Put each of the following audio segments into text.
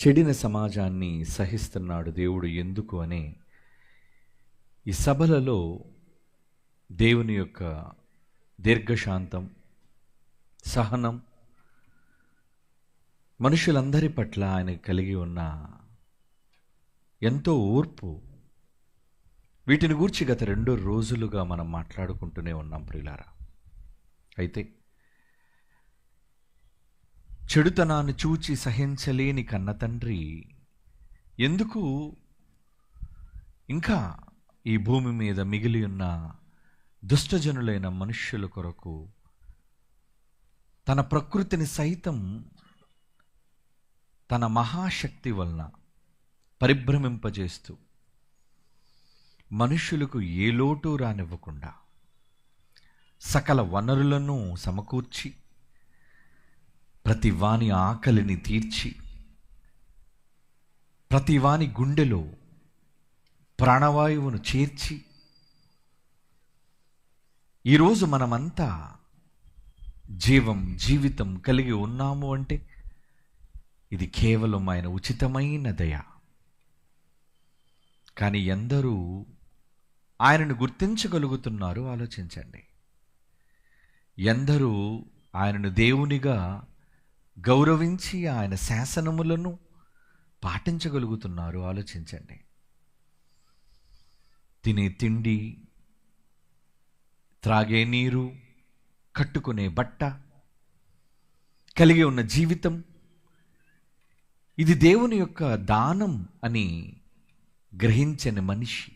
చెడిన సమాజాన్ని సహిస్తున్నాడు దేవుడు ఎందుకు అనే ఈ సభలలో దేవుని యొక్క దీర్ఘశాంతం, సహనం, మనుషులందరి పట్ల ఆయన కలిగి ఉన్న ఎంతో ఓర్పు, వీటిని గూర్చి గత 2 రోజులుగా మనం మాట్లాడుకుంటూనే ఉన్నాం ప్రియులారా. అయితే చెడుతనాన్ని చూచి సహించలేని కన్న తండ్రి ఎందుకు ఇంకా ఈ భూమి మీద మిగిలి ఉన్న దుష్టజనులైన మనుష్యుల కొరకు తన ప్రకృతిని సైతం తన మహాశక్తి వలన పరిభ్రమింపజేస్తూ మనుష్యులకు ఏ లోటు రానివ్వకుండా సకల వనరులను సమకూర్చి ప్రతి వాని ఆకలిని తీర్చి ప్రతి వాని గుండెలో ప్రాణవాయువును చేర్చి ఈరోజు మనమంతా జీవితం కలిగి ఉన్నాము అంటే ఇది కేవలం ఆయన ఉచితమైన దయ. కానీ ఎందరూ ఆయనను గుర్తించగలుగుతున్నారు ఆలోచించండి. ఎందరూ ఆయనను దేవునిగా గౌరవించి ఆయన శాసనములను పాటించగలుగుతున్నారు ఆలోచించండి. తినే తిండి, త్రాగే నీరు, కట్టుకునే బట్ట, కలిగి ఉన్న జీవితం, ఇది దేవుని యొక్క దానం అని గ్రహించని మనిషి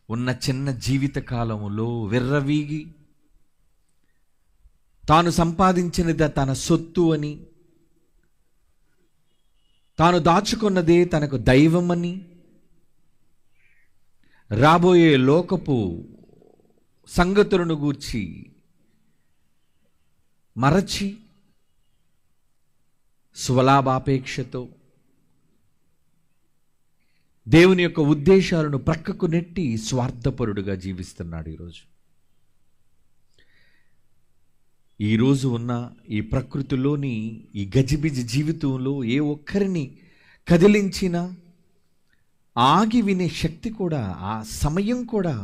ఉన్న చిన్న జీవిత కాలములో విర్రవీగి తాను సంపాదించినది తన సొత్తు అని, తాను దాచుకున్నదే తనకు దైవమని, రాబోయే లోకపు సంగతులను గూర్చి మరచి స్వలాభాపేక్షతో దేవుని యొక్క ఉద్దేశాలను ప్రక్కకు నెట్టి స్వార్థపరుడుగా జీవిస్తున్నాడు. ఈరోజు ఉన్న ఈ ప్రకృతిలోని ఈ గజిబిజి జీవితంలో ఏ ఒక్కరిని కదిలించినా ఆగి వినే శక్తి కూడా, ఆ సమయం కూడా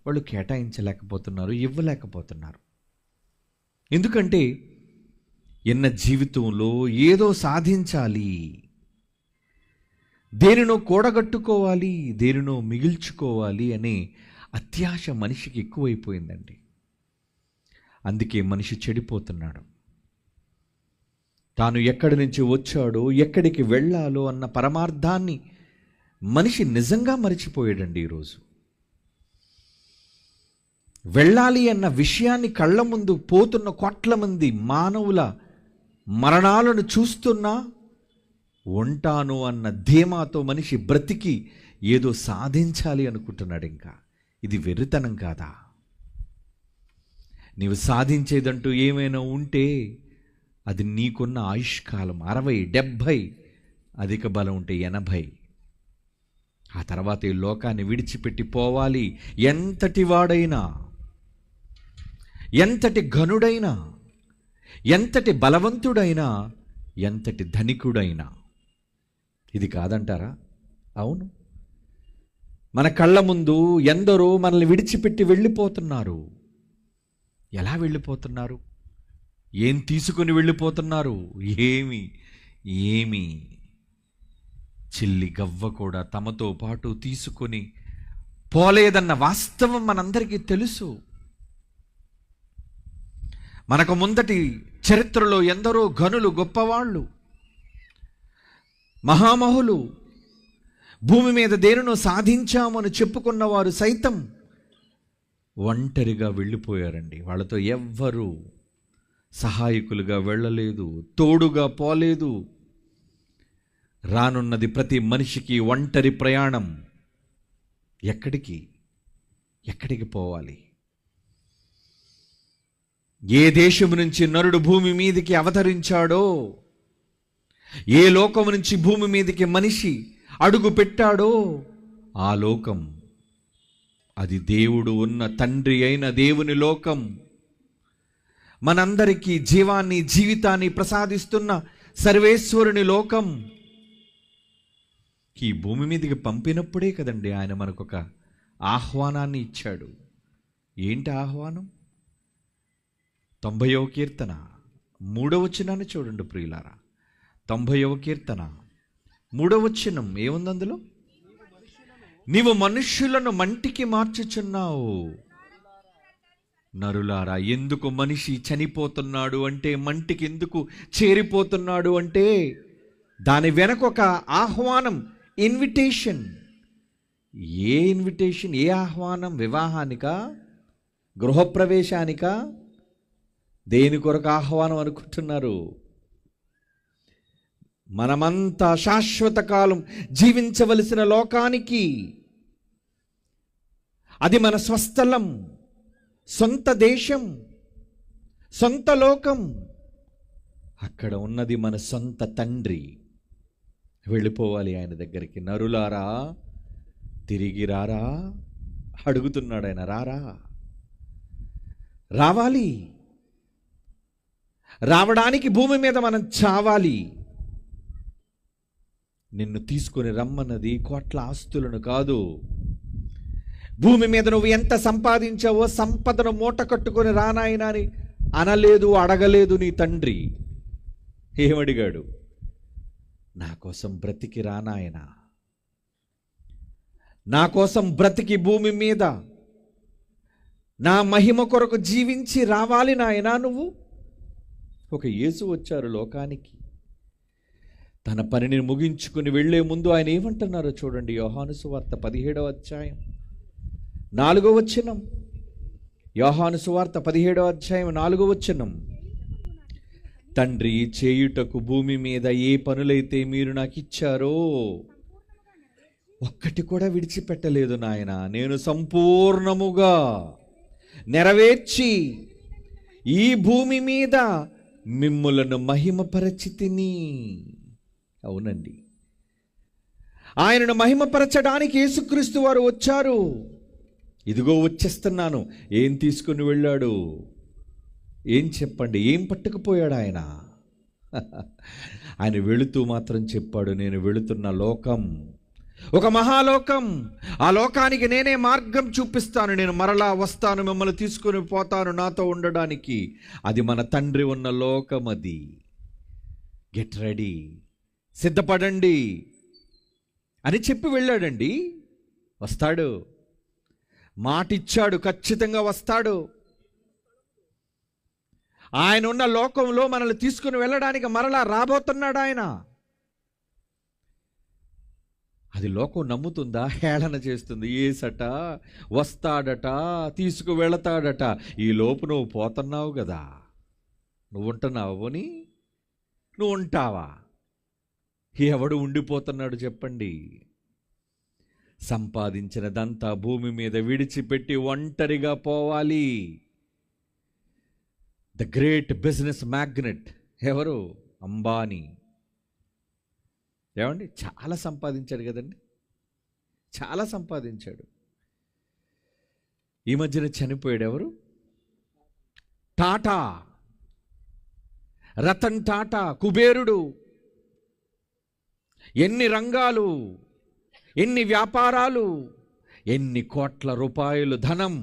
వాళ్ళు కేటాయించలేకపోతున్నారు, ఇవ్వలేకపోతున్నారు. ఎందుకంటే ఎన్న జీవితంలో ఏదో సాధించాలి, దేనినో కూడగట్టుకోవాలి, దేనినో మిగిల్చుకోవాలి అనే అత్యాశ మనిషికి ఎక్కువైపోయిందండి. అందుకే మనిషి చెడిపోతున్నాడు. తాను ఎక్కడి నుంచి వచ్చాడో, ఎక్కడికి వెళ్ళాలో అన్న పరమార్థాన్ని మనిషి నిజంగా మరిచిపోయాడండి. ఈరోజు వెళ్ళాలి అన్న విషయాన్ని కళ్ళ ముందు పోతున్న కోట్ల మంది మానవుల మరణాలను చూస్తున్నా ఉంటాను అన్న ధీమాతో మనిషి బ్రతికి ఏదో సాధించాలి అనుకుంటున్నాడు. ఇంకా ఇది వెర్రితనం కాదా? నీవు సాధించేదంటూ ఏమైనా ఉంటే అది నీకున్న ఆయుష్కాలం 60, 70, అధిక బలం ఉంటే 80. ఆ తర్వాత ఈ లోకాన్ని విడిచిపెట్టి పోవాలి. ఎంతటి వాడైనా, ఎంతటి ఘనుడైనా, ఎంతటి బలవంతుడైనా, ఎంతటి ధనికుడైనా. ఇది కాదంటారా? అవును. మన కళ్ళ ముందు ఎందరో మనల్ని విడిచిపెట్టి వెళ్ళిపోతున్నారు. ఎలా వెళ్ళిపోతున్నారు? ఏం తీసుకుని వెళ్ళిపోతున్నారు? ఏమి చిల్లి గవ్వ కూడా తమతో పాటు తీసుకొని పోలేదన్న వాస్తవం మనందరికీ తెలుసు. మనకు ముందటి చరిత్రలో ఎందరో ఘనులు, గొప్పవాళ్ళు, మహామహులు, భూమి మీద దేనినో సాధించామని చెప్పుకున్నవారు సైతం ఒంటరిగా వెళ్ళిపోయారండి. వాళ్ళతో ఎవ్వరూ సహాయకులుగా వెళ్ళలేదు, తోడుగా పోలేదు. రానున్నది ప్రతి మనిషికి ఒంటరి ప్రయాణం. ఎక్కడికి పోవాలి? ఏ దేశం నుంచి నరుడు భూమి మీదకి అవతరించాడో, ఏ లోకం నుంచి భూమి మీదకి మనిషి అడుగు పెట్టాడో ఆ లోకం, అది దేవుడు ఉన్న తండ్రి అయిన దేవుని లోకం. మనందరికీ జీవితాన్ని ప్రసాదిస్తున్న సర్వేశ్వరుని లోకం ఈ భూమి మీదకి పంపినప్పుడే కదండి ఆయన మనకొక ఆహ్వానాన్ని ఇచ్చాడు. ఏంటి ఆహ్వానం? 90వ కీర్తన 3వ వచనాన్ని చూడండి ప్రియులారా. 90వ కీర్తన 3వ వచనం ఏముంది అందులో? నీవు మనుష్యులను మంటికి మార్చుచున్నావు. నరులారా, ఎందుకు మనిషి చనిపోతున్నాడు అంటే, మంటికి ఎందుకు చేరిపోతున్నాడు అంటే, దాని వెనక ఒక ఆహ్వానం, ఇన్విటేషన్. ఏ ఇన్విటేషన్? ఏ ఆహ్వానం? వివాహానికా? గృహప్రవేశానికా? దేని కొరకు ఆహ్వానం అనుకుంటున్నారు? మనమంతా శాశ్వత కాలం జీవించవలసిన లోకానికి. అది మన స్వస్థలం, సొంత దేశం, సొంత లోకం. అక్కడ ఉన్నది మన సొంత తండ్రి. వెళ్ళిపోవాలి ఆయన దగ్గరికి. నరులారా తిరిగి రారా అడుగుతున్నాడు ఆయన. రారా, రావాలి. రావడానికి భూమి మీద మనం చావాలి. నిన్ను తీసుకొని రమ్మన్నది కోట్ల ఆస్తులను కాదు. భూమి మీద నువ్వు ఎంత సంపాదించావో సంపదను మూట కట్టుకొని రానాయనా అని అనలేదు, అడగలేదు నీ తండ్రి. ఏమడిగాడు? నా కోసం బ్రతికి రానాయనా, నా కోసం బ్రతికి భూమి మీద నా మహిమ కొరకు జీవించి రావాలి నాయనా నువ్వు. ఒక యేసు వచ్చారు లోకానికి. తన పనిని ముగించుకుని వెళ్లే ముందు ఆయన ఏమంటున్నారో చూడండి. యోహాను సువార్త 17వ అధ్యాయం 4వ వచనం. యోహాను సువార్త 17వ అధ్యాయం 4వ వచనం. తండ్రి, చేయుటకు భూమి మీద ఏ పనులైతే మీరు నాకు ఇచ్చారో ఒక్కటి కూడా విడిచిపెట్టలేదు నాయన. నేను సంపూర్ణముగా నెరవేర్చి ఈ భూమి మీద మిమ్ములను మహిమపరచితిని. అవునండి, ఆయనను మహిమపరచడానికి యేసుక్రీస్తు వారు వచ్చారు. ఇదిగో వచ్చేస్తున్నాను. ఏం తీసుకుని వెళ్ళాడు? ఏం చెప్పండి? ఏం పట్టుకుపోయాడు ఆయన? ఆయన వెళుతూ మాత్రం చెప్పాడు, నేను వెళుతున్న లోకం ఒక మహాలోకం. ఆ లోకానికి నేనే మార్గం చూపిస్తాను. నేను మరలా వస్తాను, మిమ్మల్ని తీసుకుని పోతాను నాతో ఉండడానికి. అది మన తండ్రి ఉన్న లోకం. అది. గెట్ రెడీ, సిద్ధపడండి అని చెప్పి వెళ్ళాడండి. వస్తాడు, మాటిచ్చాడు, ఖచ్చితంగా వస్తాడు. ఆయన ఉన్న లోకంలో మనల్ని తీసుకుని వెళ్ళడానికి మరలా రాబోతున్నాడు ఆయన. అది లోకం నమ్ముతుందా? హేళన చేస్తుంది. ఏసట వస్తాడట, తీసుకు వెళతాడట. ఈ లోపు నువ్వు పోతున్నావు కదా. నువ్వు ఉంటున్నావు పోని? నువ్వు ఉంటావా? ఎవడు ఉండిపోతున్నాడు చెప్పండి? సంపాదించినదంతా భూమి మీద విడిచిపెట్టి ఒంటరిగా పోవాలి. ద గ్రేట్ బిజినెస్ మ్యాగ్నెట్ ఎవరు? అంబానీ. ఏమండి, చాలా సంపాదించాడు కదండి, చాలా సంపాదించాడు. ఈ మధ్యన చనిపోయాడు ఎవరు? టాటా, రతన్ టాటా, కుబేరుడు. ఎన్ని రంగాలు, ఎన్ని వ్యాపారాలు, ఎన్ని కోట్ల రూపాయలు ధనం,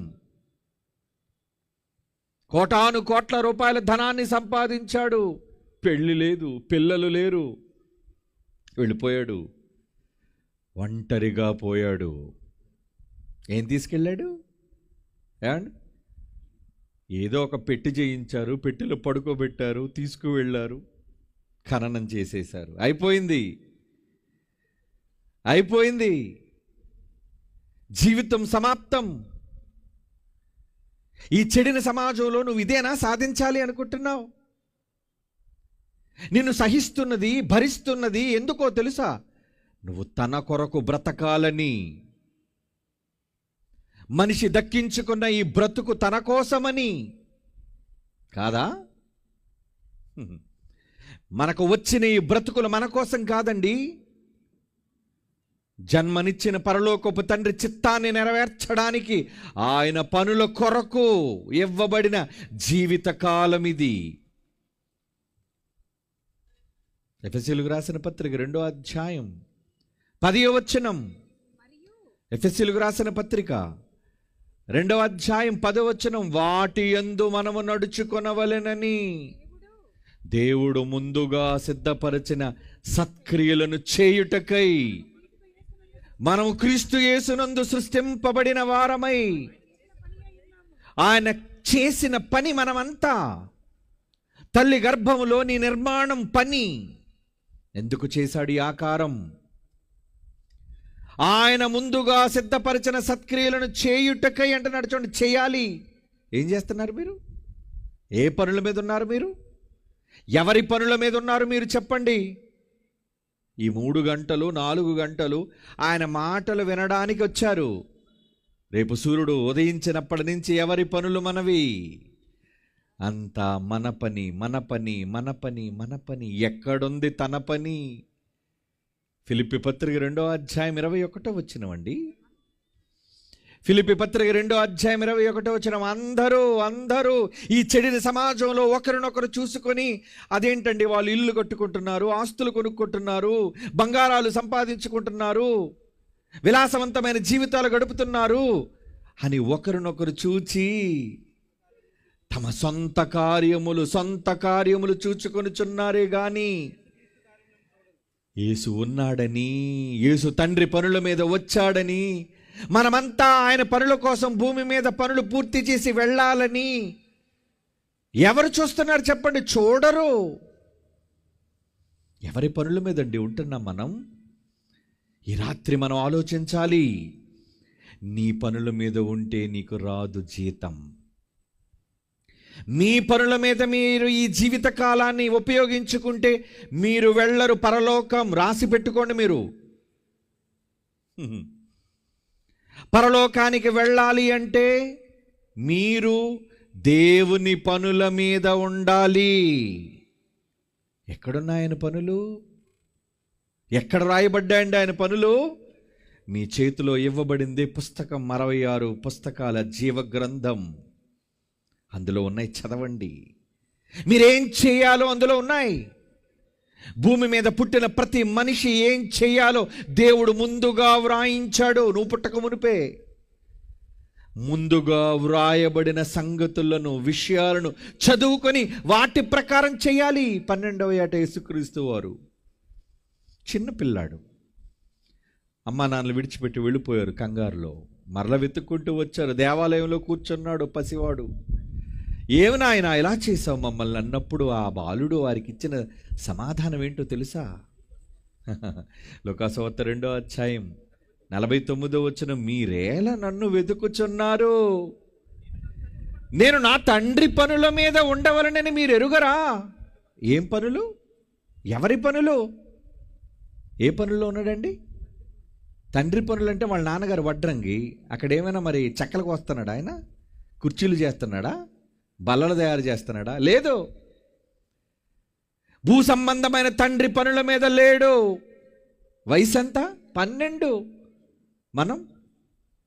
కోటాను కోట్ల రూపాయల ధనాన్ని సంపాదించాడు. పెళ్లి లేదు, పిల్లలు లేరు, వెళ్ళిపోయాడు, ఒంటరిగా పోయాడు. ఏం తీసుకెళ్ళాడు? ఏమండి, ఏదో ఒక పెట్టి చేయించారు, పెట్టెలో పడుకోబెట్టారు, తీసుకువెళ్ళారు, ఖననం చేసేశారు. అయిపోయింది, అయిపోయింది, జీవితం సమాప్తం. ఈ చెడిన సమాజంలో నువ్వు ఇదేనా సాధించాలి అనుకుంటున్నావు? నిన్ను సహిస్తున్నది, భరిస్తున్నది ఎందుకో తెలుసా? నువ్వు తన కొరకు బ్రతకాలని. మనిషి దక్కించుకున్న ఈ బ్రతుకు తన కోసమని కాదా? మనకు వచ్చిన ఈ బ్రతుకులు మన కోసం కాదండి. జన్మనిచ్చిన పరలోకపు తండ్రి చిత్తాన్ని నెరవేర్చడానికి ఆయన పనుల కొరకు ఇవ్వబడిన జీవితకాలం ఇది. ఎఫెసీయులకు రాసిన పత్రిక 2వ అధ్యాయం 10వ వచనం. ఎఫెసీయులకు రాసిన పత్రిక 2వ అధ్యాయం 10వ వచనం. వాటి యందు మనము నడుచుకొనవలెనని దేవుడు ముందుగా సిద్ధపరిచిన సత్క్రియలను చేయుటకై మనము క్రీస్తు యేసునందు సృష్టింపబడిన వారమై, ఆయన చేసిన పని మనమంతా. తల్లి గర్భములోని నిర్మాణం పని. ఎందుకు చేశాడు ఈ ఆకారం? ఆయన ముందుగా సిద్ధపరిచిన సత్క్రియలను చేయుటకై అంటున్నాడు. చూడండి, చేయాలి. ఏం చేస్తున్నారు మీరు? ఏ పనుల మీద ఉన్నారు మీరు? ఎవరి పనుల మీద ఉన్నారు మీరు చెప్పండి. ఈ 3 గంటలు 4 గంటలు ఆయన మాటలు వినడానికి వచ్చారు. రేపు సూర్యుడు ఉదయించినప్పటి నుంచి ఎవరి పనులు మనవి? అంతా మన పని, మన పని, మన పని, మన పని. ఎక్కడుంది తన పని? ఫిలిప్పీ పత్రిక 2వ అధ్యాయం 21వ వచనమండి. ఫిలిప్పీ పత్రిక 2వ అధ్యాయం 21వ వచనం. అందరూ ఈ చెడిన సమాజంలో ఒకరినొకరు చూసుకొని, అదేంటండి వాళ్ళు ఇల్లు కట్టుకుంటున్నారు, ఆస్తులు కొనుక్కుంటున్నారు, బంగారాలు సంపాదించుకుంటున్నారు, విలాసవంతమైన జీవితాలు గడుపుతున్నారు అని ఒకరినొకరు చూచి తమ సొంత కార్యములు చూచుకొనుచున్నారే గాని యేసు ఉన్నాడని, యేసు తండ్రి పనుల మీద వచ్చాడని, మనమంతా ఆయన పనుల కోసం భూమి మీద పనులు పూర్తి చేసి వెళ్ళాలని ఎవరు చూస్తున్నారు చెప్పండి? చూడరు. ఎవరి పనుల మీదండి ఉంటున్నాం మనం? ఈ రాత్రి మనం ఆలోచించాలి. నీ పనుల మీద ఉంటే నీకు రాదు జీతం. మీ పనుల మీద మీరు ఈ జీవిత కాలాన్ని ఉపయోగించుకుంటే మీరు వెళ్ళరు పరలోకం. రాసి పెట్టుకోండి. మీరు పరలోకానికి వెళ్ళాలి అంటే మీరు దేవుని పనుల మీద ఉండాలి. ఎక్కడున్నాయి ఆయన పనులు? ఎక్కడ రాయబడ్డాయండి ఆయన పనులు? మీ చేతిలో ఇవ్వబడింది పుస్తకం, 66 పుస్తకాల జీవగ్రంథం. అందులో ఉన్నాయి, చదవండి. మీరేం చేయాలో అందులో ఉన్నాయి. భూమి మీద పుట్టిన ప్రతి మనిషి ఏం చేయాలో దేవుడు ముందుగా వ్రాయించాడు. నువ్వు పుట్టక మునిపే ముందుగా వ్రాయబడిన సంగతులను, విషయాలను చదువుకొని వాటి ప్రకారం చేయాలి. 12వ ఏట యేసుక్రీస్తు వారు చిన్నపిల్లాడు, అమ్మా నాన్నలు విడిచిపెట్టి వెళ్ళిపోయారు కంగారులో. మరల వెతుక్కుంటూ వచ్చారు. దేవాలయంలో కూర్చున్నాడు పసివాడు. ఏమి నాయనా ఇలా చేశావు మమ్మల్ని అన్నప్పుడు ఆ బాలుడు వారికి ఇచ్చిన సమాధానం ఏంటో తెలుసా? లోకాసువార్త 2వ అధ్యాయం 49వ వచనం. మీరేలా నన్ను వెతుకుచున్నారు? నేను నా తండ్రి పనుల మీద ఉండవలనని మీరు ఎరుగరా? ఏం పనులు? ఎవరి పనులు? ఏ పనుల్లో ఉన్నాడండి? తండ్రి పనులు అంటే వాళ్ళ నాన్నగారు వడ్రంగి. అక్కడ ఏమైనా మరి చెక్కలకు వస్తున్నాడా? ఆయన కుర్చీలు చేస్తున్నాడా? బల్లలు తయారు చేస్తున్నాడా? లేదు. భూ సంబంధమైన తండ్రి పనుల మీద లేడు. వయసు ఎంత? 12. మనం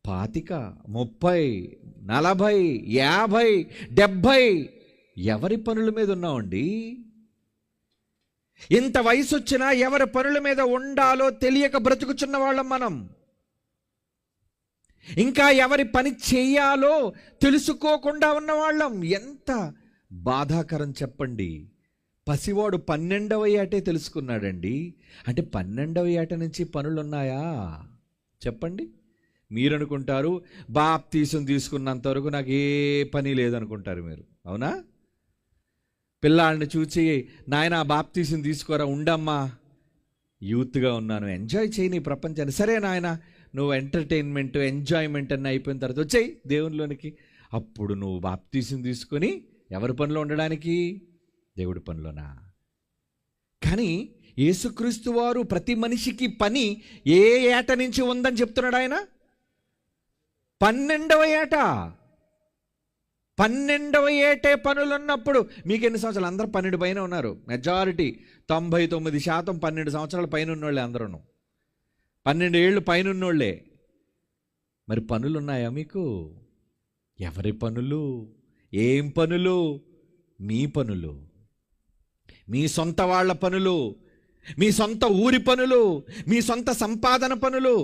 25, 30, 40, 50, 70. ఎవరి పనుల మీద ఉన్నామండి? ఇంత వయసు వచ్చినా ఎవరి పనుల మీద ఉండాలో తెలియక బ్రతుకుచున్న వాళ్ళం మనం. ఇంకా ఎవరి పని చేయాలో తెలుసుకోకుండా ఉన్నవాళ్ళం. ఎంత బాధాకరం చెప్పండి. పసివాడు 12వ ఏటే తెలుసుకున్నాడండి. అంటే 12వ ఏట నుంచి పనులున్నాయా చెప్పండి? మీరు అనుకుంటారు బాప్తీసం తీసుకున్నంత వరకు నాకు ఏ పని లేదనుకుంటారు మీరు. అవునా? పిల్లాడిని చూచి నాయన బాప్తీసం తీసుకోరా, ఉండమ్మా, యూత్గా ఉన్నాను, ఎంజాయ్ చేయి నీ ప్రపంచాన్ని. సరే నాయన, నువ్వు ఎంటర్టైన్మెంట్ ఎంజాయ్మెంట్ అన్నీ అయిపోయిన తర్వాత వచ్చేయి దేవునిలోనికి. అప్పుడు నువ్వు బాప్తీసం తీసుకొని ఎవరి పనిలో ఉండడానికి? దేవుడి పనిలోనా? కానీ యేసుక్రీస్తు వారు ప్రతి మనిషికి పని ఏ ఏట నుంచి ఉందని చెప్తున్నాడు ఆయన? 12వ ఏట. 12వ ఏటే పనులు ఉన్నప్పుడు మీకు ఎన్ని సంవత్సరాలు? అందరూ 12 పైన ఉన్నారు. మెజారిటీ 99% 12 సంవత్సరాల పైన ఉన్నోళ్ళే అందరూ. 12 ఏళ్ళు పైన ఉన్నోళ్ళే. మరి పనులు ఉన్నాయా మీకు? ఎవరి పనులు? ఏం పనులు? మీ పనులు, మీ సొంత వాళ్ళ పనులు. మీ సొంత ఊరి పనులు, మీ సొంత సంపాదన పనులు,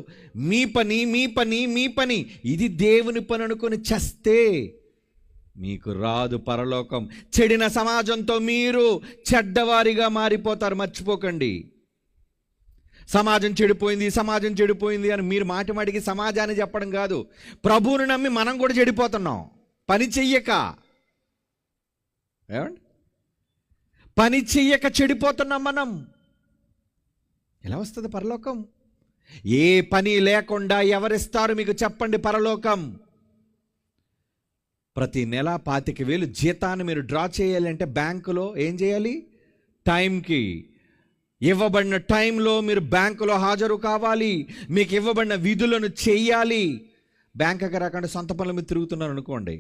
మీ పని మీ పని మీ పని, ఇది దేవుని పని అనుకుని చేస్తే మీకు రాదు పరలోకం. చెడిన సమాజంతో మీరు చెడ్డవారిగా మారిపోతారు, మర్చిపోకండి. సమాజం చెడిపోయింది, సమాజం చెడిపోయింది అని మీరు మాటి మాటికి సమాజాన్ని చెప్పడం కాదు, ప్రభువుని నమ్మి మనం కూడా చెడిపోతున్నాం. పని చెయ్యక, ఏమండి, పని చెయ్యక చెడిపోతున్నాం మనం. ఎలా వస్తుంది పరలోకం? ఏ పని లేకుండా ఎవరిస్తారు మీకు చెప్పండి పరలోకం? ప్రతి నెల 25,000 జీతాన్ని మీరు డ్రా చేయాలంటే బ్యాంకులో ఏం చేయాలి? టైంకి ఇవ్వబడిన టైంలో మీరు బ్యాంకులో హాజరు కావాలి. మీకు ఇవ్వబడిన విధులను చేయాలి. బ్యాంకుకి రాకుండా సొంత పనుల మీద తిరుగుతున్నారు అనుకోండి,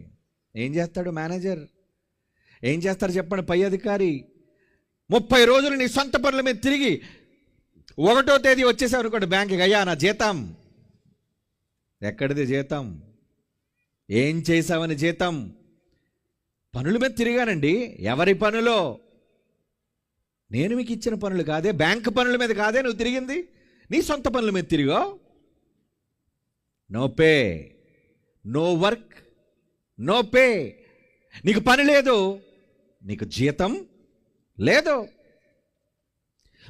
ఏం చేస్తాడు మేనేజర్? ఏం చేస్తారు చెప్పండి పై అధికారి? 30 రోజులు నీ సొంత పనుల మీద తిరిగి 1వ తేదీ వచ్చేసావు అనుకోండి బ్యాంకుకి, అయ్యా నా జీతం. ఎక్కడిది జీతం? ఏం చేశావని జీతం? పనుల మీద తిరిగానండి. ఎవరి పనులో? నేను మీకు ఇచ్చిన పనులు కాదే, బ్యాంకు పనుల మీద కాదే నువ్వు తిరిగింది, నీ సొంత పనుల మీద తిరిగో. No pay, no work, no pay. నీకు పని లేదు, నీకు జీతం లేదు.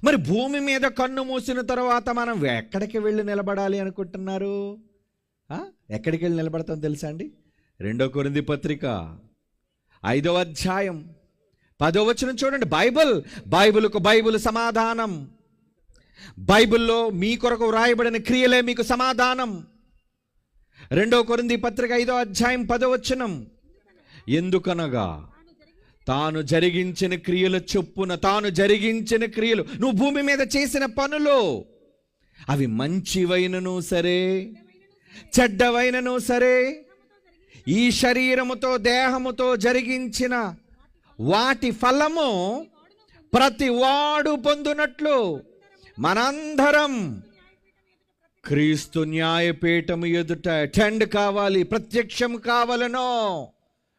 మరి భూమి మీద కన్ను మూసిన తర్వాత మనం ఎక్కడికి వెళ్ళి నిలబడాలి అనుకుంటున్నారు? ఎక్కడికి వెళ్ళి నిలబడతాం తెలుసా అండి? 2 కొరింథీ పత్రిక 5వ అధ్యాయం 10వ వచనం చూడండి. బైబిల్కు బైబిల్ సమాధానం. బైబిల్లో మీ కొరకు వ్రాయబడిన క్రియలే మీకు సమాధానం. 2 కొరింథీ పత్రిక 5వ అధ్యాయం 10వ వచనం. ఎందుకనగా తాను జరిగించిన క్రియల చొప్పున, తాను జరిగించిన క్రియలు, నువ్వు భూమి మీద చేసిన పనులు, అవి మంచివైనను సరే చెడ్డవైనను సరే, ఈ శరీరముతో దేహముతో జరిగించిన వాటి ఫలము ప్రతి వాడు పొందునట్లు మనందరం క్రీస్తు న్యాయపీఠము ఎదుట అటెండ్ కావాలి, ప్రత్యక్షం కావాలనో.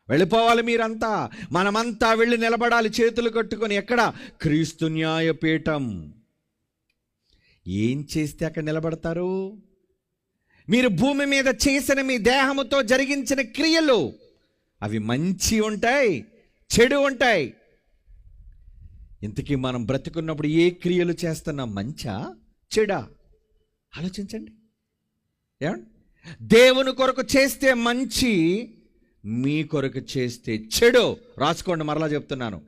వెళ్ళిపోవాలి మీరంతా, మనమంతా వెళ్ళి నిలబడాలి చేతులు కట్టుకొని. ఎక్కడ? క్రీస్తు న్యాయపీఠం. ఏం చేస్తే అక్కడ నిలబడతారు? మీరు భూమి మీద చేసిన మీ దేహముతో జరిగించిన క్రియలు, అవి మంచి ఉంటాయి, చెడు ఉంటాయి. ఇంతకీ మనం బ్రతికున్నప్పుడు ఏ క్రియలు చేస్తున్నాం? మంచా చెడా? ఆలోచించండి. ఏమండి? దేవుని కొరకు చేస్తే మంచి, మీ కొరకు చేస్తే చెడు. రాసుకోండి, మరలా చెప్తున్నాను.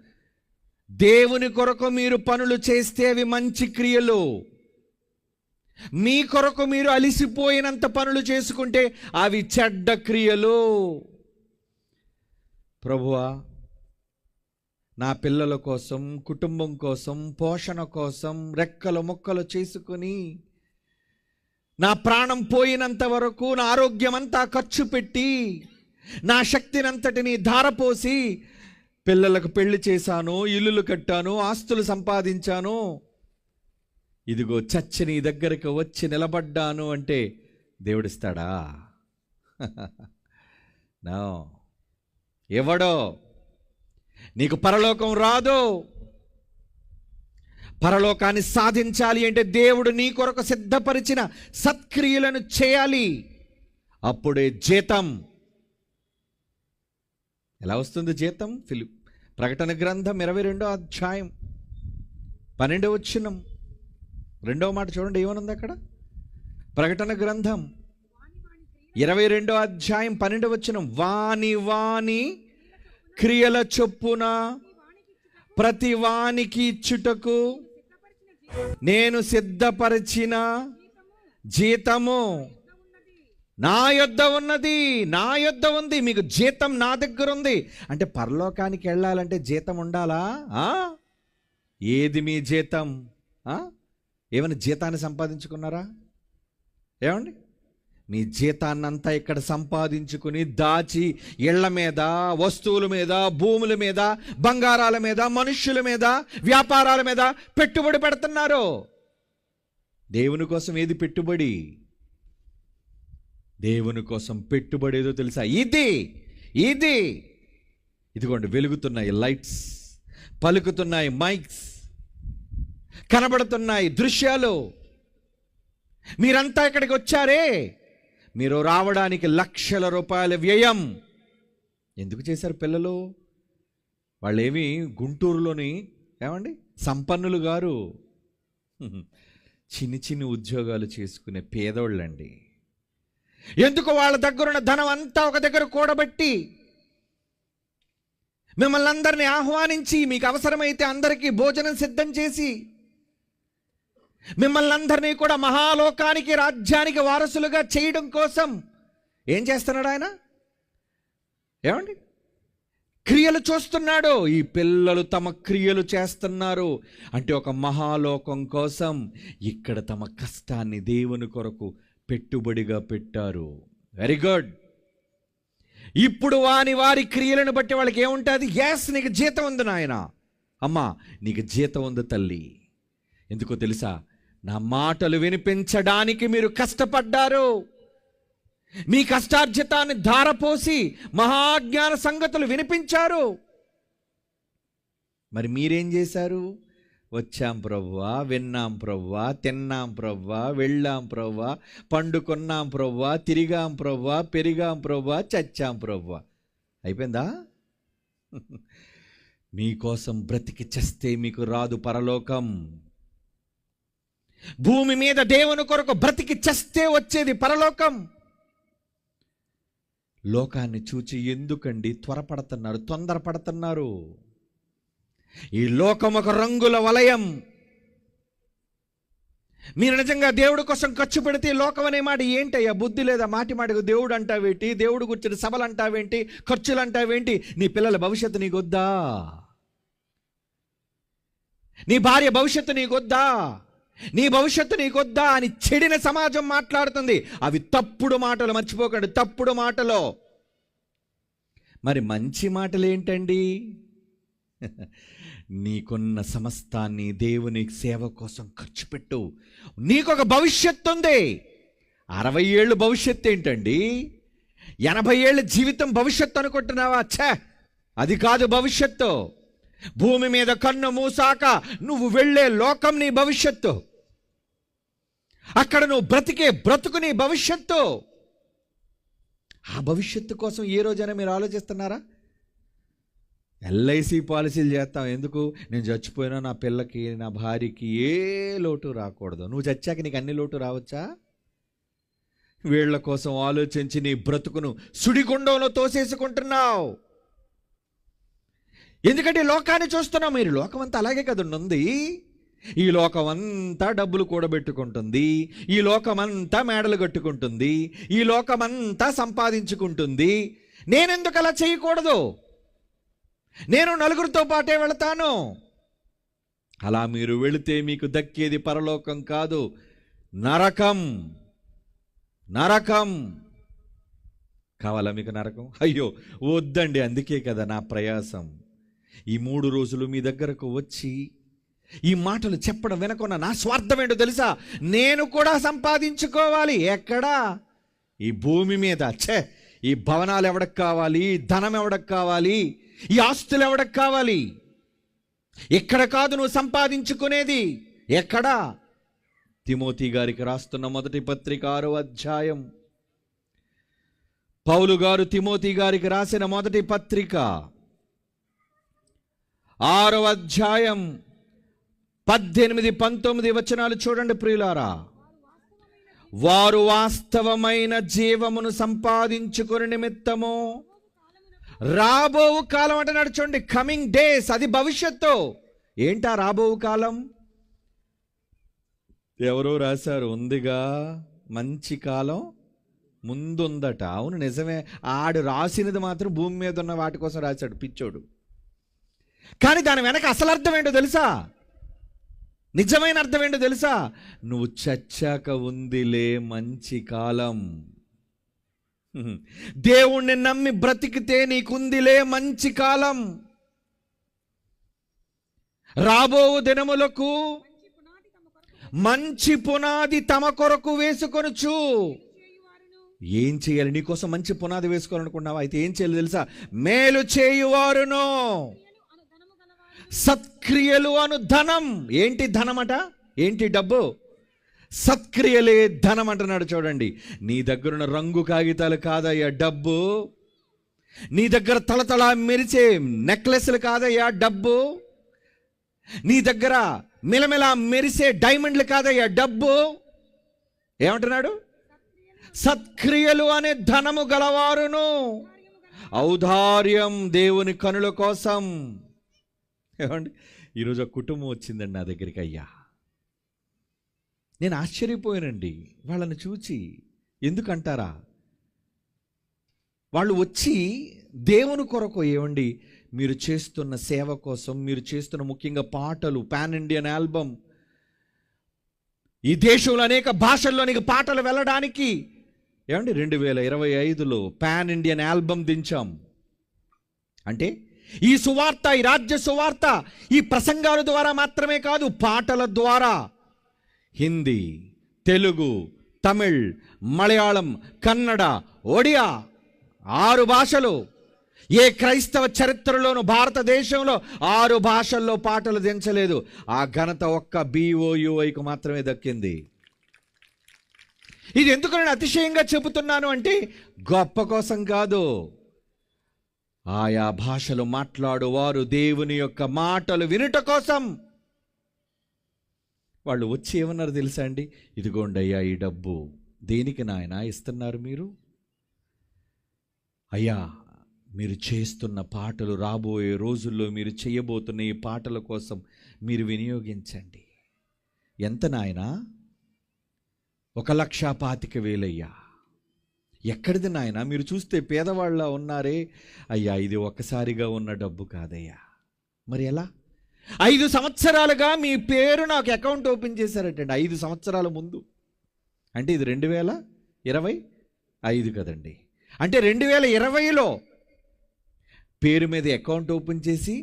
దేవుని కొరకు మీరు పనులు చేస్తే అవి మంచి క్రియలు. మీ కొరకు మీరు అలిసిపోయినంత పనులు చేసుకుంటే అవి చెడ్డ క్రియలు. ప్రభువా, నా పిల్లల కోసం, కుటుంబం కోసం, పోషణ కోసం రెక్కలు ముక్కలు చేసుకుని, నా ప్రాణం పోయినంత వరకు నా ఆరోగ్యం అంతా ఖర్చు పెట్టి, నా శక్తినంతటిని ధారపోసి పిల్లలకు పెళ్లి చేశాను, ఇల్లులు కట్టాను, ఆస్తులు సంపాదించాను. ఇదిగో చచ్చి నీ దగ్గరకు వచ్చి నిలబడ్డాను అంటే దేవుడిస్తాడా? నో, ఎవడో. నీకు పరలోకం రాదు. పరలోకాన్ని సాధించాలి అంటే దేవుడు నీ కొరకు సిద్ధపరిచిన సత్క్రియలను చేయాలి. అప్పుడే జీతం. ఎలా వస్తుంది జీతం? ప్రకటన గ్రంథం 22వ అధ్యాయం 12వ వచనం, 2వ మాట చూడండి, ఏమనుంది అక్కడ? ప్రకటన గ్రంథం 22వ అధ్యాయం 12వ వచనం. వాని వాని క్రియల చొప్పున ప్రతి వానికి ఇచ్చుటకు నేను సిద్ధపరిచిన జీతము నా యొద్ద ఉన్నది. నా యొద్ద ఉంది. మీకు జీతం నా దగ్గర ఉంది. అంటే పరలోకానికి వెళ్ళాలంటే జీతం ఉండాలా? ఏది మీ జీతం? ఏమైనా జీతాన్ని సంపాదించుకున్నారా? ఏమండి? మీ జీతాన్నంతా ఇక్కడ సంపాదించుకుని దాచి ఇళ్ల మీద, వస్తువుల మీద, భూముల మీద, బంగారాల మీద, మనుష్యుల మీద, వ్యాపారాల మీద పెట్టుబడి పెడుతున్నారు. దేవుని కోసం ఏది పెట్టుబడి? దేవుని కోసం పెట్టుబడి ఏదో తెలుసా? ఇదిగోండి, వెలుగుతున్నాయి లైట్స్, పలుకుతున్నాయి మైక్స్, కనబడుతున్నాయి దృశ్యాలు. మీరంతా ఇక్కడికి వచ్చారే, మీరు రావడానికి లక్షల రూపాయల వ్యయం ఎందుకు చేశారు? పిల్లలు వాళ్ళేమి గుంటూరులోని ఏమండి సంపన్నులు గారు, చిన్ని చిన్ని ఉద్యోగాలు చేసుకునే పేదోళ్ళండి. ఎందుకు వాళ్ళ దగ్గరున్న ధనం అంతా ఒక దగ్గర కూడబెట్టి మిమ్మల్ని అందరినీ ఆహ్వానించి మీకు అవసరమైతే అందరికీ భోజనం సిద్ధం చేసి మిమ్మల్ని అందరినీ కూడా మహాలోకానికి రాజ్యానికి వారసులుగా చేయడం కోసం ఏం చేస్తున్నాడు ఆయన? ఏమండి క్రియలు చూస్తున్నాడు. ఈ పిల్లలు తమ క్రియలు చేస్తున్నారు అంటే ఒక మహాలోకం కోసం ఇక్కడ తమ కష్టాన్ని దేవుని కొరకు పెట్టుబడిగా పెట్టారు. Very good. ఇప్పుడు వారి క్రియలను బట్టి వాళ్ళకి ఏముంటుంది? ఎస్, నీకు జీతం ఉంది నాయన, అమ్మా నీకు జీతం ఉంది తల్లి. ఎందుకో తెలుసా? నా మాటలు వినిపించడానికి మీరు కష్టపడ్డారు. మీ కష్టార్జితాన్ని ధారపోసి మహాజ్ఞాన సంగతులు వినిపించారు. మరి మీరేం చేశారు? వచ్చాం ప్రభువా, విన్నాం ప్రభువా, తిన్నాం ప్రభువా, వెళ్ళాం ప్రభువా, పండుకున్నాం ప్రభువా, తిరిగాం ప్రభువా, పెరిగాం ప్రభువా, చచ్చాం ప్రభువా. అయిపోయిందా? మీకోసం బ్రతికి చస్తే మీకు రాదు పరలోకం. భూమి మీద దేవుని కొరకు బ్రతికి చస్తే వచ్చేది పరలోకం. లోకాన్ని చూచి ఎందుకండి త్వరపడుతున్నారు, తొందరపడుతున్నారు? ఈ లోకం ఒక రంగుల వలయం. మీరు నిజంగా దేవుడి కోసం ఖర్చు పెడితే లోకం అనే మాట ఏంటయ్యా? బుద్ధి లేదా? మాటి మాటకు దేవుడు అంటావేంటి? దేవుడు కూర్చుని సభలు అంటావేంటి? ఖర్చులు అంటావేంటి? నీ పిల్లల భవిష్యత్తు నీకొద్దా? నీ భార్య భవిష్యత్తు నీకొద్దా? నీ భవిష్యత్తు నీకొద్దా అని చెడిన సమాజం మాట్లాడుతుంది. అవి తప్పుడు మాటలు, మర్చిపోకండి, తప్పుడు మాటలు. మరి మంచి మాటలు ఏంటండి? నీకున్న సమస్తాన్ని దేవుని సేవ కోసం ఖర్చు పెట్టు. నీకొక భవిష్యత్తు ఉంది. 60 ఏళ్ళు భవిష్యత్తు ఏంటండి? 80 ఏళ్ళ జీవితం భవిష్యత్తు అనుకుంటున్నావా? ఛే, అది కాదు భవిష్యత్తు. భూమి మీద కన్ను మూసాక నువ్వు వెళ్ళే లోకం నీ భవిష్యత్తు. అక్కడ నువ్వు బ్రతికే బ్రతుకు నీ భవిష్యత్తు. ఆ భవిష్యత్తు కోసం ఏ రోజైనా మీరు ఆలోచిస్తున్నారా? LIC పాలసీలు చేస్తాం ఎందుకు? నేను చచ్చిపోయినా నా పిల్లకి, నా భార్యకి ఏ లోటు రాకూడదు. నువ్వు చచ్చాక నీకు అన్ని లోటు రావచ్చా? వీళ్ల కోసం ఆలోచించి నీ బ్రతుకును సుడిగుండంలో తోసేసుకుంటున్నావు. ఎందుకంటే లోకాన్ని చూస్తున్నావు. మీరు లోకం అంతా అలాగే కదండి ఉంది. ఈ లోకం అంతా డబ్బులు కూడబెట్టుకుంటుంది, ఈ లోకమంతా మేడలు కట్టుకుంటుంది, ఈ లోకమంతా సంపాదించుకుంటుంది. నేనెందుకు అలా చేయకూడదు? నేను నలుగురితో పాటే వెళతాను. అలా మీరు వెళితే మీకు దక్కేది పరలోకం కాదు, నరకం. నరకం కావాలా మీకు? నరకం అయ్యో వద్దండి. అందుకే కదా నా ప్రయాసం. ఈ 3 రోజులు మీ దగ్గరకు వచ్చి ఈ మాటలు చెప్పడం వెనకున్న నా స్వార్థం ఏంటో తెలుసా? నేను కూడా సంపాదించుకోవాలి. ఎక్కడా? ఈ భూమి మీద. ఛే, ఈ భవనాలు ఎవడకు కావాలి? ధనం ఎవడకు కావాలి? ఈ ఆస్తులు ఎవడకు కావాలి? ఎక్కడ కాదు నువ్వు సంపాదించుకునేది, ఎక్కడా? తిమోతి గారికి రాస్తున్న మొదటి పత్రిక 6వ అధ్యాయం, పౌలు గారు తిమోతి గారికి రాసిన మొదటి పత్రిక 6వ అధ్యాయం 18-19 వచనాలు చూడండి ప్రియులారా. వారు వాస్తవమైన జీవమును సంపాదించుకుని నిమిత్తము రాబో కాలం అంటే నడుచండి. కమింగ్ డేస్, అది భవిష్యత్తు. ఏంటా రాబో కాలం? ఎవరో రాశారు, ఉందిగా మంచి కాలం ముందుందట. అవును నిజమే. ఆడు రాసినది మాత్రం భూమి మీద ఉన్న వాటి కోసం రాశాడు, పిచ్చోడు. కానీ దాని వెనక అసలు అర్థం ఏంటో తెలుసా? నిజమైన అర్థం ఏంటో తెలుసా? నువ్వు చచ్చాక ఉందిలే మంచి కాలం. దేవుణ్ణి నమ్మి బ్రతికితే నీకుందిలే మంచి కాలం. రాబో దినములకు మంచి పునాది తమ కొరకు వేసుకొనుచు. ఏం చేయాలి? నీకోసం మంచి పునాది వేసుకోవాలనుకున్నావా? అయితే ఏం చేయాలి తెలుసా? మేలు చేయువారును సత్క్రియలు అను ధనం. ఏంటి ధనమట? ఏంటి డబ్బు? సత్క్రియలే ధనం అంటున్నాడు. చూడండి, నీ దగ్గరున్న రంగు కాగితాలు కాదయ్యా డబ్బు, నీ దగ్గర తలతల మెరిసే నెక్లెస్లు కాదయ్యా డబ్బు, నీ దగ్గర మిలమిల మెరిసే డైమండ్లు కాదయ్యా డబ్బు. ఏమంటున్నాడు? సత్క్రియలు అనే ధనము గలవారును ఔదార్యం దేవుని కనుల కోసం. ఏమండి, ఈరోజు ఒక కుటుంబం వచ్చిందండి నా దగ్గరికి. అయ్యా, నేను ఆశ్చర్యపోయానండి వాళ్ళని చూచి. ఎందుకంటారా, వాళ్ళు వచ్చి దేవుని కొరకు, ఏమండి, మీరు చేస్తున్న సేవ కోసం, మీరు చేస్తున్న ముఖ్యంగా పాటలు, పాన్ ఇండియన్ ఆల్బమ్, ఈ దేశంలో అనేక భాషల్లో అనేక పాటలు వెళ్ళడానికి, ఏమండి 2025లో పాన్ ఇండియన్ ఆల్బమ్ దించాం. అంటే ఈ సువార్త, ఈ రాజ్య సువార్త ఈ ప్రసంగాల ద్వారా మాత్రమే కాదు, పాటల ద్వారా హిందీ, తెలుగు, తమిళ్, మలయాళం, కన్నడ, ఒడియా 6 భాషలు. ఏ క్రైస్తవ చరిత్రలోనూ భారతదేశంలో 6 భాషల్లో పాటలు దించలేదు. ఆ ఘనత ఒక్క BOUIకు మాత్రమే దక్కింది. ఇది ఎందుకు నేను అతిశయంగా చెబుతున్నాను అంటే, గొప్ప కోసం కాదు, ఆయా భాషలు మాట్లాడు వారు దేవుని యొక్క మాటలు వినుట కోసం. వాళ్ళు వచ్చి ఏమన్నారు తెలుసా అండి? ఇదిగోండి అయ్యా, ఈ డబ్బు దేనికి నాయన ఇస్తున్నారు మీరు? అయ్యా, మీరు చేస్తున్న పాటలు రాబోయే రోజుల్లో మీరు చేయబోతున్న ఈ పాటల కోసం మీరు వినియోగించండి. ఎంత నాయనా? 1,25,000 అయ్యా. ఎక్కడిది నాయన? మీరు చూస్తే పేదవాళ్ళ ఉన్నారే. అయ్యా, ఇది ఒక్కసారిగా ఉన్న డబ్బు కాదయ్యా. మరి ఎలా? 5 సంవత్సరాలుగా మీ పేరు నాకు అకౌంట్ ఓపెన్ చేశారటండి. 5 సంవత్సరాల ముందు. అంటే ఇది 2025 కదండి. అంటే 2020లో పేరు మీద అకౌంట్ ఓపెన్ చేసి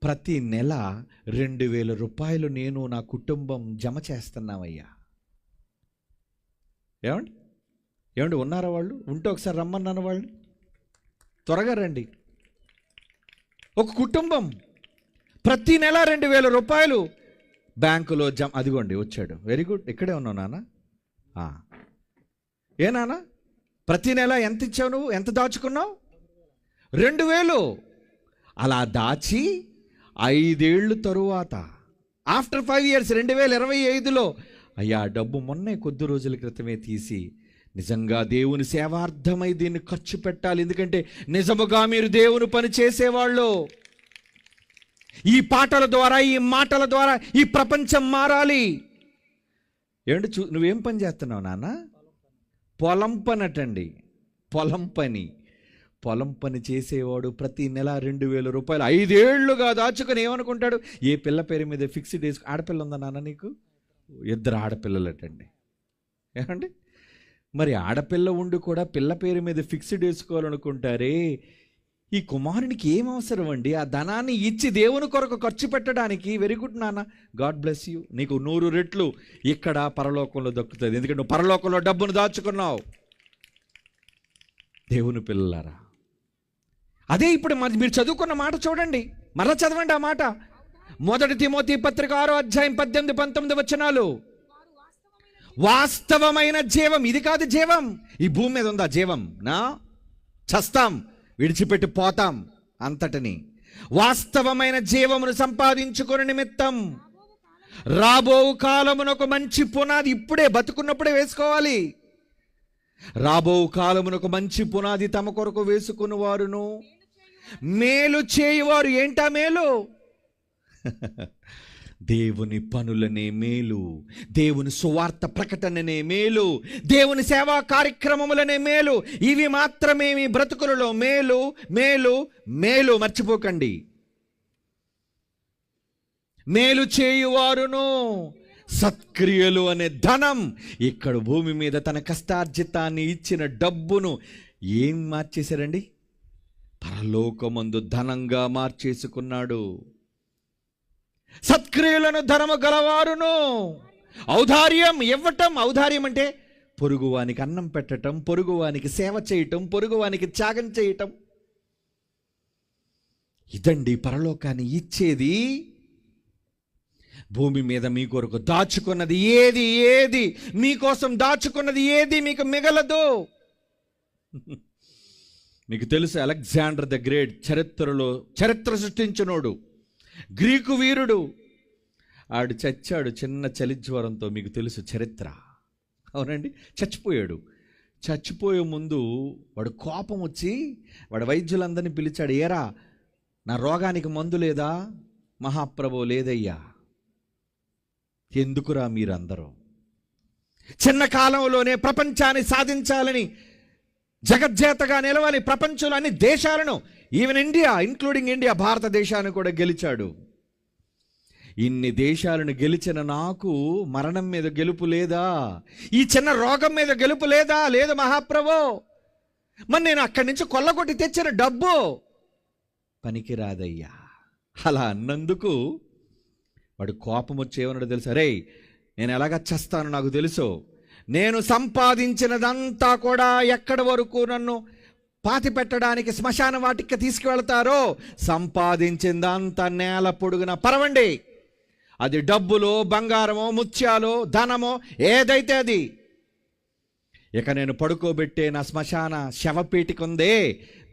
ప్రతి నెల 2,000 రూపాయలు నేను నా కుటుంబం జమ చేస్తున్నామయ్యా. ఏమండి, ఏమండి, ఉన్నారా వాళ్ళు? ఉంటే ఒకసారి రమ్మన్నాను వాళ్ళని, త్వరగా రండి. ఒక కుటుంబం ప్రతి నెల 2,000 రూపాయలు బ్యాంకులో జమ. అదిగోండి వచ్చాడు. Very good. ఇక్కడే ఉన్నావు నాన్న. ఏ నాన్న, ప్రతి నెల ఎంత ఇచ్చావు నువ్వు? ఎంత దాచుకున్నావు? 2,000. అలా దాచి 5 ఏళ్ళు తరువాత, ఆఫ్టర్ 5 years 2025లో, అయ్యా డబ్బు మొన్నే కొద్ది రోజుల క్రితమే తీసి నిజంగా దేవుని సేవార్థమై దీన్ని ఖర్చు పెట్టాలి, ఎందుకంటే నిజముగా మీరు దేవుని పని చేసేవాళ్ళు. ఈ పాటల ద్వారా, ఈ మాటల ద్వారా ఈ ప్రపంచం మారాలి. ఏంటి నువ్వేం పని చేస్తున్నావు నాన్న? పొలం పని అటండి. పొలం పని చేసేవాడు ప్రతి నెల 2,000 రూపాయలు 5 ఏళ్లుగా దాచుకొని ఏమనుకుంటాడు? ఏ పిల్ల పేరు మీద ఫిక్స్డ్ వేసుకు. ఆడపిల్ల ఉందా నాన్న నీకు? 2 ఆడపిల్లలటండి. ఏమండి, మరి ఆడపిల్ల ఉండి కూడా పిల్ల పేరు మీద ఫిక్స్డ్ వేసుకోవాలనుకుంటారే. ఈ కుమారునికి ఏం అవసరం అండి? ఆ ధనాన్ని ఇచ్చి దేవుని కొరకు ఖర్చు పెట్టడానికి. వెరీ గుడ్ నాన్న, గాడ్ బ్లెస్ యూ. నీకు 100 రెట్లు ఇక్కడ పరలోకంలో దక్కుతుంది, ఎందుకంటే నువ్వు పరలోకంలో డబ్బును దాచుకున్నావు. దేవుని పిల్లలారా, అదే ఇప్పుడు మీరు చదువుకున్న మాట చూడండి, మరలా చదవండి ఆ మాట. 1 తిమోతి పత్రిక 6వ అధ్యాయం 18-19 వచనాలు. వాస్తవమైన జీవం ఇది కాదు. జీవం ఈ భూమి మీద ఉందా? జీవం నా చస్తాం, విడిచిపెట్టి పోతాం అంతటిని. వాస్తవమైన జీవమును సంపాదించుకునే నిమిత్తం రాబో కాలమునకు మంచి పునాది ఇప్పుడే బతుకున్నప్పుడే వేసుకోవాలి. రాబో కాలమునకు మంచి పునాది తమ కొరకు వేసుకుని వారును మేలు చేయువారు. ఏంటా మేలు? దేవుని పనులనే మేలు, దేవుని సువార్త ప్రకటననే మేలు, దేవుని సేవా కార్యక్రమములనే మేలు. ఇవి మాత్రమే మీ బ్రతుకులలో మేలు, మేలు, మేలు. మర్చిపోకండి. మేలు చేయువారును సత్క్రియలు అనే ధనం. ఇక్కడ భూమి మీద తన కష్టార్జితాన్ని ఇచ్చిన డబ్బును ఏం మార్చేశారండి? పరలోకమందు ధనంగా మార్చేసుకున్నాడు. సత్క్రియలను ధనము గలవారును ఔదార్యం ఇవ్వటం. ఔదార్యం అంటే పొరుగువానికి అన్నం పెట్టటం, పొరుగువానికి సేవ చేయటం, పొరుగువానికి త్యాగం చేయటం. ఇదండి పరలోకాన్ని ఇచ్చేది. భూమి మీద మీ కొరకు దాచుకున్నది ఏది మీకోసం దాచుకున్నది ఏది మీకు మిగలదు. మీకు తెలుసు, అలెగ్జాండర్ ద గ్రేట్ చరిత్ర సృష్టించినోడు, గ్రీకు వీరుడు, ఆడు చచ్చాడు చిన్న చలిజ్వరంతో. మీకు తెలుసు చరిత్ర, అవునండి. చచ్చిపోయాడు. చచ్చిపోయే ముందు వాడు కోపం వచ్చి వాడు వైద్యులందరినీ పిలిచాడు. ఏరా, నా రోగానికి మందు లేదా? మహాప్రభు, లేదయ్యా. ఎందుకురా మీరందరూ చిన్న కాలంలోనే ప్రపంచాన్ని సాధించాలని, జగజ్జేతగా నిలవాలి, ప్రపంచంలో అన్ని దేశాలను, ఈవెన్ ఇండియా, ఇంక్లూడింగ్ ఇండియా, భారతదేశాన్ని కూడా గెలిచాడు. ఇన్ని దేశాలను గెలిచిన నాకు మరణం మీద గెలుపు లేదా? ఈ చిన్న రోగం మీద గెలుపు లేదా? లేదు మహాప్రభు. మరి నేను అక్కడి నుంచి కొల్లగొట్టి తెచ్చిన డబ్బు పనికిరాదయ్యా. అలా అన్నందుకు వాడు కోపం వచ్చేవన్నాడు తెలుసా? రే, నేను ఎలాగ చేస్తాను నాకు తెలుసు. నేను సంపాదించినదంతా కూడా ఎక్కడి వరకు నన్ను పాతి పెట్టడానికి శ్మశాన వాటికి తీసుకువెళ్తారో, సంపాదించిందంతా నేల పొడుగున పరవండి. అది డబ్బులో, బంగారమో, ముత్యాలో, ధనమో, ఏదైతే అది. ఇక నేను పడుకోబెట్టే నా శ్మశాన శవపీఠిక ఉందే,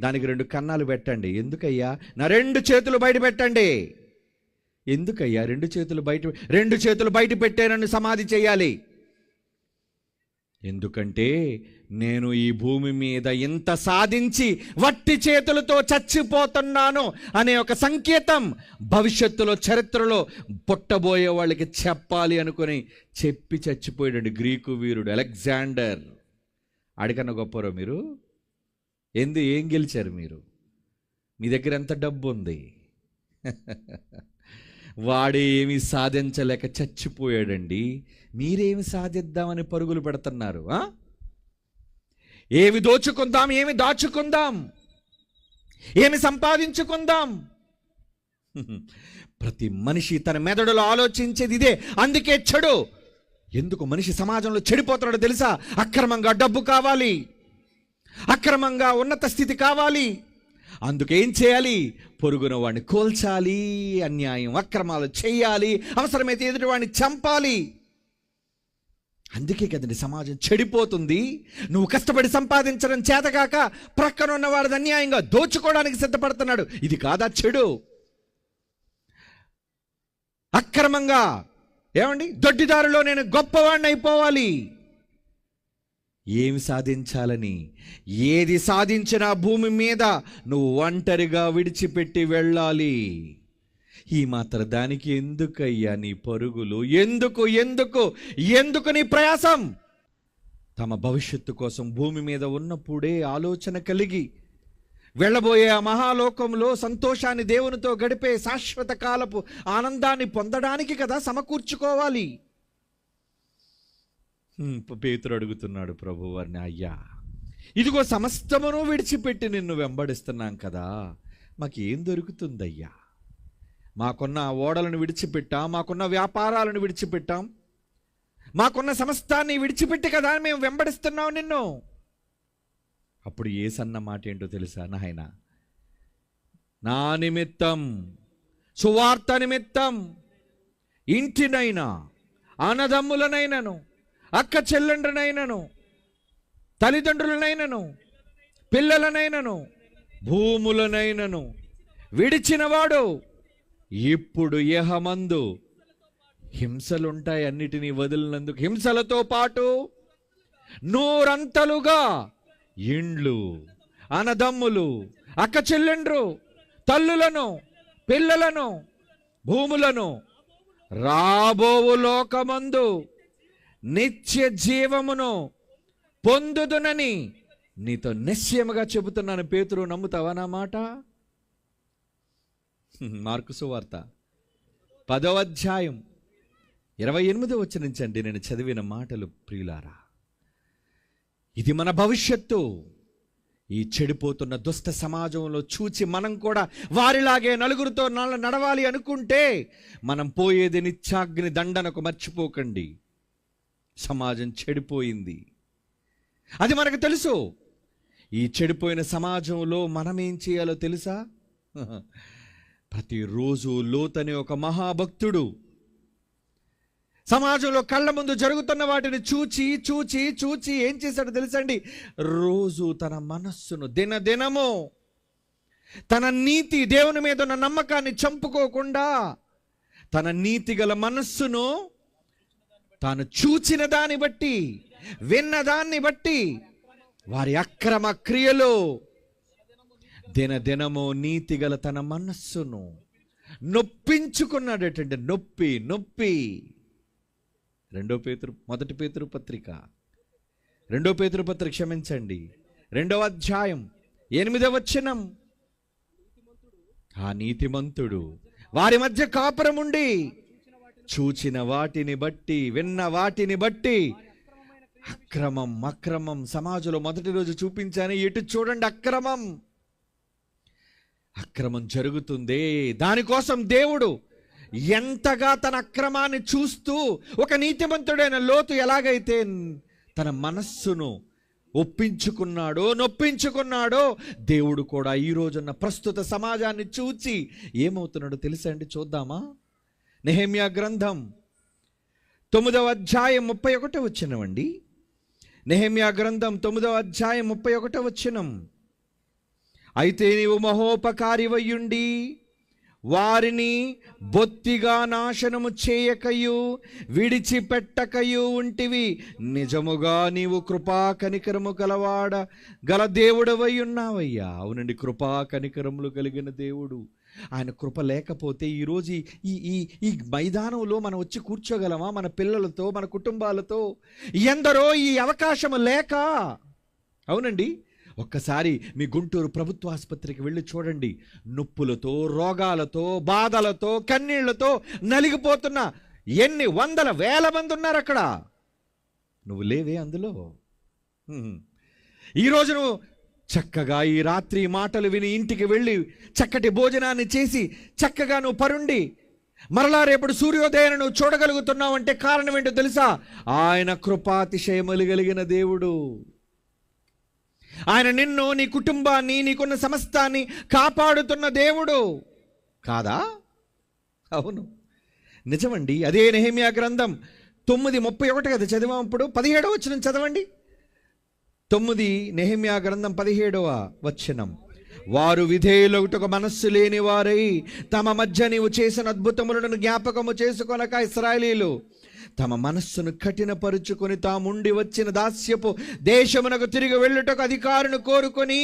దానికి 2 కన్నాలు పెట్టండి. ఎందుకయ్యా? నా 2 చేతులు బయట పెట్టండి. ఎందుకయ్యా 2 చేతులు బయట పెట్టే నన్ను సమాధి చేయాలి? ఎందుకంటే నేను ఈ భూమి మీద ఇంత సాధించి వట్టి చేతులతో చచ్చిపోతున్నాను అనే ఒక సంకేతం భవిష్యత్తులో, చరిత్రలో పుట్టబోయే వాళ్ళకి చెప్పాలి అనుకుని చెప్పి చచ్చిపోయాడు గ్రీకు వీరుడు అలెగ్జాండర్. అడిగన్న గొప్పరో మీరు? ఏం గెలిచారు మీరు? మీ దగ్గర ఎంత డబ్బు ఉంది? వాడే ఏమీ సాధించలేక చచ్చిపోయాడండి. మీరేమి సాధిద్దామని పరుగులు పెడుతున్నారు? ఏమి దోచుకుందాం, ఏమి దాచుకుందాం, ఏమి సంపాదించుకుందాం? ప్రతి మనిషి తన మెదడులో ఆలోచించేది ఇదే. అందుకే చెడు. ఎందుకు మనిషి సమాజంలో చెడిపోతున్నాడో తెలుసా? అక్రమంగా డబ్బు కావాలి, అక్రమంగా ఉన్నత స్థితి కావాలి. అందుకేం చేయాలి? పొరుగున వాడిని కోల్చాలి, అన్యాయం, అక్రమాలు చేయాలి, అవసరమైతే ఎదుటి వాడిని చంపాలి. అందుకే కదండి సమాజం చెడిపోతుంది. నువ్వు కష్టపడి సంపాదించడం చేతకాక ప్రక్కన ఉన్నవాడిది అన్యాయంగా దోచుకోవడానికి సిద్ధపడుతున్నాడు. ఇది కాదా చెడు? అక్రమంగా ఏమండి దొడ్డిదారులో నేను గొప్పవాడిని అయిపోవాలి. ఏమి సాధించాలని? ఏది సాధించినా భూమి మీద నువ్వు ఒంటరిగా విడిచిపెట్టి వెళ్ళాలి. ఈ మాత్రం దానికి ఎందుకయ్యా నీ పరుగులు? ఎందుకు నీ ప్రయాసం? తమ భవిష్యత్తు కోసం భూమి మీద ఉన్నప్పుడే ఆలోచన కలిగి వెళ్ళబోయే ఆ మహాలోకంలో సంతోషాన్ని, దేవునితో గడిపే శాశ్వత కాలపు ఆనందాన్ని పొందడానికి కదా సమకూర్చుకోవాలి. పేతురు అడుగుతున్నాడు ప్రభువారిని, అయ్యా ఇదిగో సమస్తమును విడిచిపెట్టి నిన్ను వెంబడిస్తున్నాం కదా, మాకేం దొరుకుతుందయ్యా? మాకున్న ఓడలను విడిచిపెట్టాం, మాకున్న వ్యాపారాలను విడిచిపెట్టాం, మాకున్న సమస్తాన్ని విడిచిపెట్టి కదా మేము వెంబడిస్తున్నాం నిన్ను. అప్పుడు యేసన్న మాట ఏంటో తెలుసా? నాయన, నా నిమిత్తం, సువార్త నిమిత్తం ఇంటినైనా, అన్నదమ్ములనైనను, అక్క చెల్లెండ్రనైనను, తల్లిదండ్రులనైనను, పిల్లలనైనను, భూములనైనను విడిచినవాడు ఇప్పుడు యెహమందు హింసలుంటాయి అన్నిటినీ వదిలినందుకు హింసలతో పాటు 100 ఇండ్లు, అన్నదమ్ములు, అక్క చెల్లెండ్రు, తల్లులను, పిల్లలను, భూములను రాబోవు లోకమందు నిత్య జీవమును పొందుదునని నీతో నిశ్చయముగా చెబుతున్నాను. పేతురు, నమ్ముతావా నా మాట? మార్కు సువార్త 10వ అధ్యాయం 28వ వచనం నుంచి నేను చదివిన మాటలు ప్రియులారా. ఇది మన భవిష్యత్తు. ఈ చెడిపోతున్న దుష్ట సమాజంలో చూచి మనం కూడా వారిలాగే నలుగురితో నడవాలి అనుకుంటే మనం పోయేది నిత్యాగ్ని దండనకు. మర్చిపోకండి, సమాజం చెడిపోయింది, అది మనకు తెలుసు. ఈ చెడిపోయిన సమాజంలో మనం ఏం చేయాలో తెలుసా? ప్రతిరోజు లోతనే ఒక మహాభక్తుడు సమాజంలో కళ్ళ ముందు జరుగుతున్న వాటిని చూచి చూచి చూచి ఏం చేశాడో తెలుసండి? రోజు తన మనస్సును దినదినము తన నీతి, దేవుని మీద ఉన్న నమ్మకాన్ని చంపుకోకుండా తన నీతి గల మనస్సును తాను చూచిన దాన్ని బట్టి, విన్నదాన్ని బట్టి వారి అక్రమ క్రియలు దినదినము నీతి గల తన మనస్సును నొప్పించుకున్నాడటండి. నొప్పి నొప్పి. మొదటి పేతురు పత్రిక 2వ అధ్యాయం 8వ వచనం. ఆ నీతిమంతుడు వారి మధ్య కాపురముండి చూచిన వాటిని బట్టి, విన్న వాటిని బట్టి అక్రమం సమాజంలో మొదటి రోజు చూపించాను. ఎటు చూడండి అక్రమం జరుగుతుంది. దానికోసం దేవుడు ఎంతగా తన అక్రమాన్ని చూస్తూ, ఒక నీతిమంతుడైన లోతు ఎలాగైతే తన మనస్సును నొప్పించుకున్నాడో దేవుడు కూడా ఈ రోజున్న ప్రస్తుత సమాజాన్ని చూచి ఏమవుతున్నాడో తెలుసా అండి? చూద్దామా? నెహెమ్యా గ్రంథం 9వ అధ్యాయం 31వ వచనం అండి. నెహెమ్యా గ్రంథం 9వ అధ్యాయం 31వ వచనం. అయితే నీవు మహోపకారివయ్యుండి వారిని బొత్తిగా నాశనము చేయకయు విడిచిపెట్టకయు ఉంటివి. నిజముగా నీవు కృపా కనికరము గల దేవుడవై ఉన్నావయ్యా. అవునండి, కృపా కనికరములు కలిగిన దేవుడు. ఆయన కృప లేకపోతే ఈరోజు ఈ మైదానంలో మనం వచ్చి కూర్చోగలమా? మన పిల్లలతో, మన కుటుంబాలతో? ఎందరో ఈ అవకాశం లేక. అవునండి, ఒక్కసారి మీ గుంటూరు ప్రభుత్వ ఆసుపత్రికి వెళ్ళి చూడండి. నొప్పులతో, రోగాలతో, బాధలతో, కన్నీళ్లతో నలిగిపోతున్న ఎన్ని వందల వేల మంది ఉన్నారు అక్కడ. నువ్వు లేవే అందులో. ఈరోజు నువ్వు చక్కగా ఈ రాత్రి మాటలు విని ఇంటికి వెళ్ళి చక్కటి భోజనాన్ని చేసి చక్కగా నువ్వు పరుండి మరలా రేపటి సూర్యోదయాన్ని నువ్వు చూడగలుగుతున్నావు అంటే కారణం ఏంటో తెలుసా? ఆయన కృపాతిశయములు కలిగిన దేవుడు. ఆయన నిన్ను, నీ కుటుంబాన్ని, నీకున్న సమస్తాన్ని కాపాడుతున్న దేవుడు కాదా? అవును, నిజమండి. అదే నెహెమ్యా గ్రంథం 9:31 కదా చదివాం. ఇప్పుడు 17వ వచనం చదవండి. 9 నెహెమ్యా గ్రంథం 17వ వచనం. వారు విధేయులొకటొక మనస్సు లేని వారై తమ మధ్య నీవు చేసిన అద్భుతములను జ్ఞాపకము చేసుకొనక ఇశ్రాయేలీయులు తమ మనస్సును కఠినపరుచుకొని తాముండి వచ్చిన దాస్యపు దేశమునకు తిరిగి వెళ్ళుటకు అధికారును కోరుకొని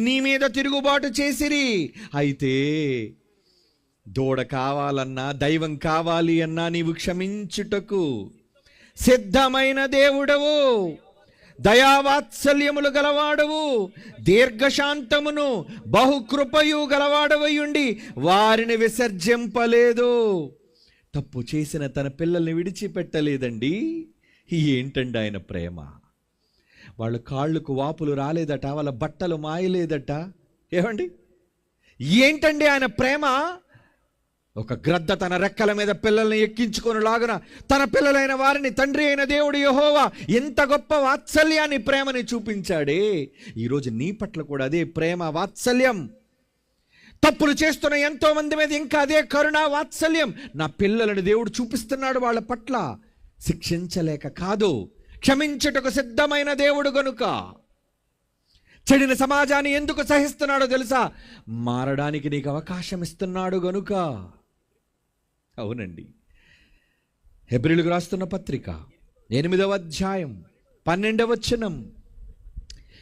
నీ మీద తిరుగుబాటు చేసిరి. అయితే దూడ కావాలన్నా, దైవం కావాలి అన్నా నీవు క్షమించుటకు సిద్ధమైన దేవుడవు, దయావాత్సల్యములు గలవాడవు, దీర్ఘశాంతమును బహుకృపయు గలవాడవయుండి వారిని విసర్జింపలేదు. తప్పు చేసిన తన పిల్లల్ని విడిచిపెట్టలేదండి. ఏంటండి ఆయన ప్రేమ? వాళ్ళ కాళ్ళకు వాపులు రాలేదట, వాళ్ళ బట్టలు మాయలేదట. ఏమండి, ఏంటండి ఆయన ప్రేమ? ఒక గ్రద్ద తన రెక్కల మీద పిల్లల్ని ఎక్కించుకొని లాగున తన పిల్లలైన వారిని తండ్రి అయిన దేవుడు యెహోవా ఎంత గొప్ప వాత్సల్యాన్ని, ప్రేమని చూపించాడే. ఈరోజు నీ పట్ల కూడా అదే ప్రేమ, వాత్సల్యం. తప్పులు చేస్తున్న ఎంతో మంది మీద ఇంకా అదే కరుణ, వాత్సల్యం నా పిల్లలను దేవుడు చూపిస్తున్నాడు. వాళ్ళ పట్ల శిక్షించలేక కాదు, క్షమించుటకు సిద్ధమైన దేవుడు గనుక. చెడిన సమాజాన్ని ఎందుకు సహిస్తున్నాడో తెలుసా? మారడానికి నీకు అవకాశం ఇస్తున్నాడు గనుక. అవునండి, హెబ్రీయులకు రాస్తున్న పత్రిక 8వ అధ్యాయం 12వ వచనం.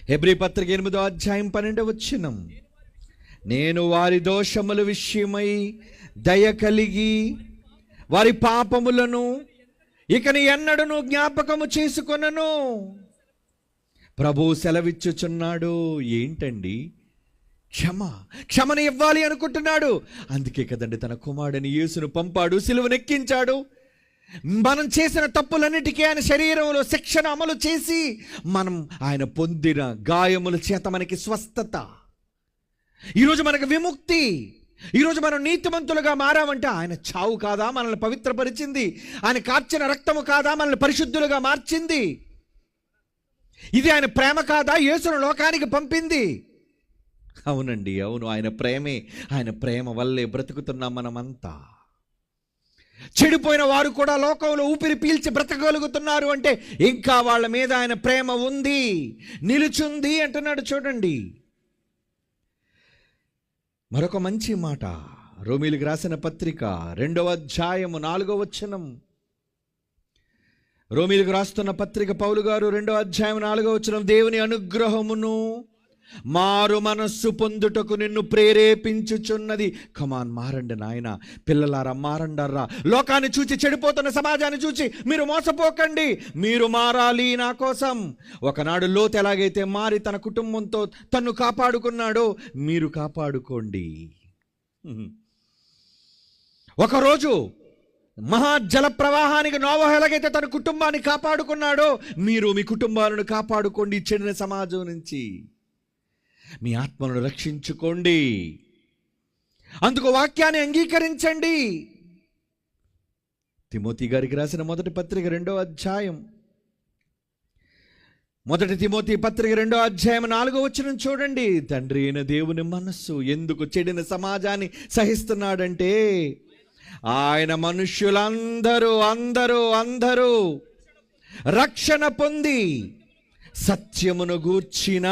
హెబ్రీ పత్రిక 8వ అధ్యాయం 12వ వచనం. నేను వారి దోషముల విషయమై దయ కలిగి వారి పాపములను ఇకని ఎన్నడను జ్ఞాపకము చేసుకొనను. ప్రభు సెలవిచ్చుచున్నాడు. ఏంటండి? క్షమను ఇవ్వాలి అనుకుంటున్నాడు. అందుకే కదండి తన కుమారుడిని యేసును పంపాడు, సిలువనెక్కించాడు. మనం చేసిన తప్పులన్నిటికీ ఆయన శరీరంలో శిక్షణ అమలు చేసి మనం ఆయన పొందిన గాయముల చేత మనకి స్వస్థత, ఈరోజు మనకు విముక్తి. ఈరోజు మనం నీతిమంతులుగా మారామంటే ఆయన చావు కాదా మనల్ని పవిత్రపరిచింది? ఆయన కార్చిన రక్తము కాదా మనల్ని పరిశుద్ధులుగా మార్చింది? ఇది ఆయన ప్రేమ కాదా యేసును లోకానికి పంపింది? అవునండి, అవును, ఆయన ప్రేమే. ఆయన ప్రేమ వల్లే బ్రతుకుతున్నాం మనమంతా. చెడిపోయిన వారు కూడా లోకంలో ఊపిరి పీల్చి బ్రతకగలుగుతున్నారు అంటే ఇంకా వాళ్ళ మీద ఆయన ప్రేమ ఉంది, నిలుచుంది అంటున్నాడు. చూడండి మరొక మంచి మాట, రోమీయులకు రాసిన పత్రిక 2వ అధ్యాయము 4వ వచనం. రోమీయులకు రాస్తున్న పత్రిక పౌలు గారు 2వ అధ్యాయం 4వ వచనం, దేవుని అనుగ్రహమును మారు మనస్సు పొందుటకు నిన్ను ప్రేరేపించుచున్నది. కమాన్, మారండి నాయన, పిల్లలారా మారండర్రా. లోకాన్ని చూచి, చెడిపోతున్న సమాజాన్ని చూచి మీరు మోసపోకండి, మీరు మారాలి నా కోసం. ఒకనాడు లోతు ఎలాగైతే మారి తన కుటుంబంతో తన్ను కాపాడుకున్నాడో మీరు కాపాడుకోండి. ఒకరోజు మహాజల ప్రవాహానికి నోవహు ఎలాగైతే తన కుటుంబాన్ని కాపాడుకున్నాడో మీరు మీ కుటుంబాలను కాపాడుకోండి చెడిన సమాజం నుంచి. మీ ఆత్మలను రక్షించుకోండి. అందుకు వాక్యాన్ని అంగీకరించండి. తిమోతి గారికి రాసిన మొదటి పత్రిక 2వ అధ్యాయం, మొదటి తిమోతి పత్రిక 2వ అధ్యాయం 4వ వచనం చూడండి. తండ్రి అయిన దేవుని మనస్సు ఎందుకు చెడిన సమాజాన్ని సహిస్తున్నాడంటే ఆయన మనుష్యులందరూ అందరూ అందరూ రక్షణ పొంది సత్యమును గూర్చిన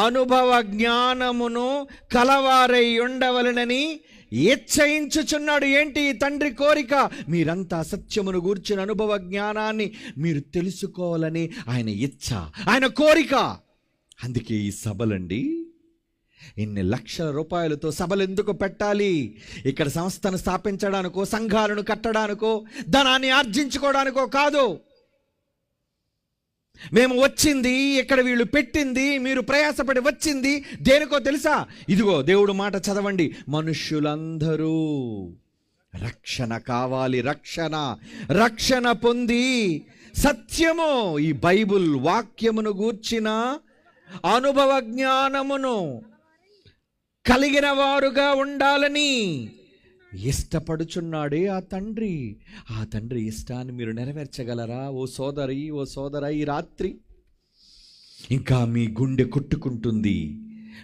అనుభవ జ్ఞానమును కలవారై ఉండవలనని ఇచ్చయించుచున్నాడు. ఏంటి తండ్రి కోరిక? మీరంతా సత్యమును గూర్చిన అనుభవ జ్ఞానాన్ని మీరు తెలుసుకోవాలని ఆయన ఇచ్చ, ఆయన కోరిక. అందుకే ఈ సభలండి. ఇన్ని లక్షల రూపాయలతో సభలు ఎందుకు పెట్టాలి? ఇక్కడ సంస్థను స్థాపించడానికో, సంఘాలను కట్టడానికో, ధనాన్ని ఆర్జించుకోవడానికో కాదు. మేము వచ్చింది, ఇక్కడ వీళ్ళు పెట్టింది, మీరు ప్రయాసపడి వచ్చింది దేనికో తెలుసా? ఇదిగో దేవుడు మాట చదవండి, మనుష్యులందరూ రక్షణ కావాలి. రక్షణ పొంది సత్యము, ఈ బైబుల్ వాక్యమును గూర్చిన అనుభవ జ్ఞానమును కలిగిన వారుగా ఉండాలని ఇష్టపడుచున్నాడే ఆ తండ్రి ఇష్టాన్ని మీరు నెరవేర్చగలరా? ఓ సోదరా, ఈ రాత్రి ఇంకా మీ గుండె కొట్టుకుంటుంది,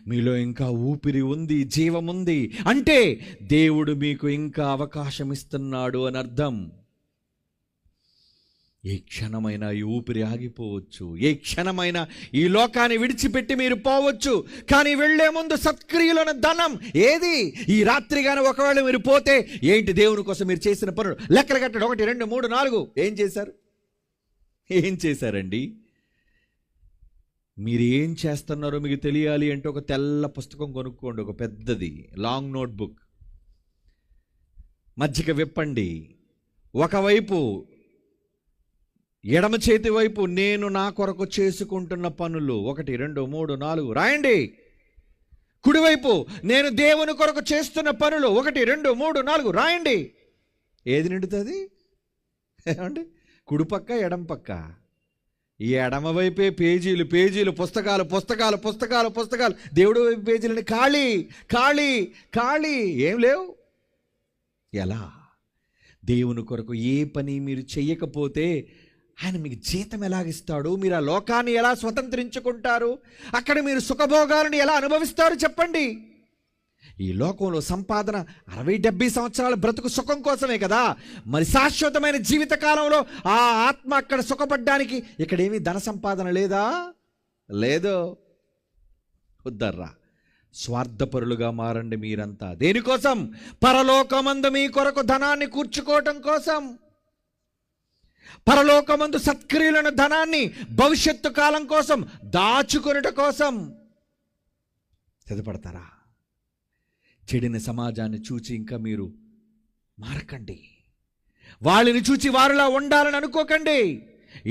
మీలో ఇంకా ఊపిరి ఉంది, జీవముంది అంటే దేవుడు మీకు ఇంకా అవకాశం ఇస్తున్నాడు అని అర్థం. ఏ క్షణమైనా ఈ ఊపిరి ఆగిపోవచ్చు, ఏ క్షణమైనా ఈ లోకాన్ని విడిచిపెట్టి మీరు పోవచ్చు. కానీ వెళ్లే ముందు సత్క్రియలను ధనం ఏది? ఈ రాత్రి కానీ ఒకవేళ మీరు పోతే ఏంటి? దేవుని కోసం మీరు చేసిన పనులు లెక్కలు కట్టండి. 1 2 3 4 ఏం చేశారండి? మీరు ఏం చేస్తున్నారో మీకు తెలియాలి అంటే ఒక తెల్ల పుస్తకం కొనుక్కోండి, ఒక పెద్దది లాంగ్ నోట్బుక్, మధ్యక విప్పండి. ఒకవైపు ఎడమ చేతి వైపు నేను నా కొరకు చేసుకుంటున్న పనులు 1 2 3 4 రాయండి. కుడివైపు నేను దేవుని కొరకు చేస్తున్న పనులు 1 2 3 4 రాయండి. ఏది నిండుతుంది? ఏమండి, కుడిపక్క ఎడమ పక్క? ఈ ఎడమ వైపే పేజీలు పుస్తకాలు. దేవుడి వైపు పేజీలని ఖాళీ ఏం లేవు. ఎలా? దేవుని కొరకు ఏ పని మీరు చెయ్యకపోతే ఆయన మీకు జీతం ఎలాగిస్తాడు? మీరు ఆ లోకాన్ని ఎలా స్వతంత్రించుకుంటారు? అక్కడ మీరు సుఖభోగాలను ఎలా అనుభవిస్తారు చెప్పండి? ఈ లోకంలో సంపాదన 60-70 సంవత్సరాల బ్రతుకు సుఖం కోసమే కదా. మరి శాశ్వతమైన జీవిత కాలంలో ఆ ఆత్మ అక్కడ సుఖపడ్డానికి ఇక్కడేమీ ధన సంపాదన లేదా? లేదు. వద్దర్రా, స్వార్థపరులుగా మారండి మీరంతా. దేనికోసం? పరలోకమందు మీ కొరకు ధనాన్ని కూర్చుకోవటం కోసం, పరలోకమందు సత్క్రియలను ధనాన్ని భవిష్యత్తు కాలం కోసం దాచుకొనుట కోసం. సిద్ధపడతారా? చెడిన సమాజాన్ని చూచి ఇంకా మీరు మారకండి. వాళ్ళని చూచి వారిలా ఉండాలని అనుకోకండి.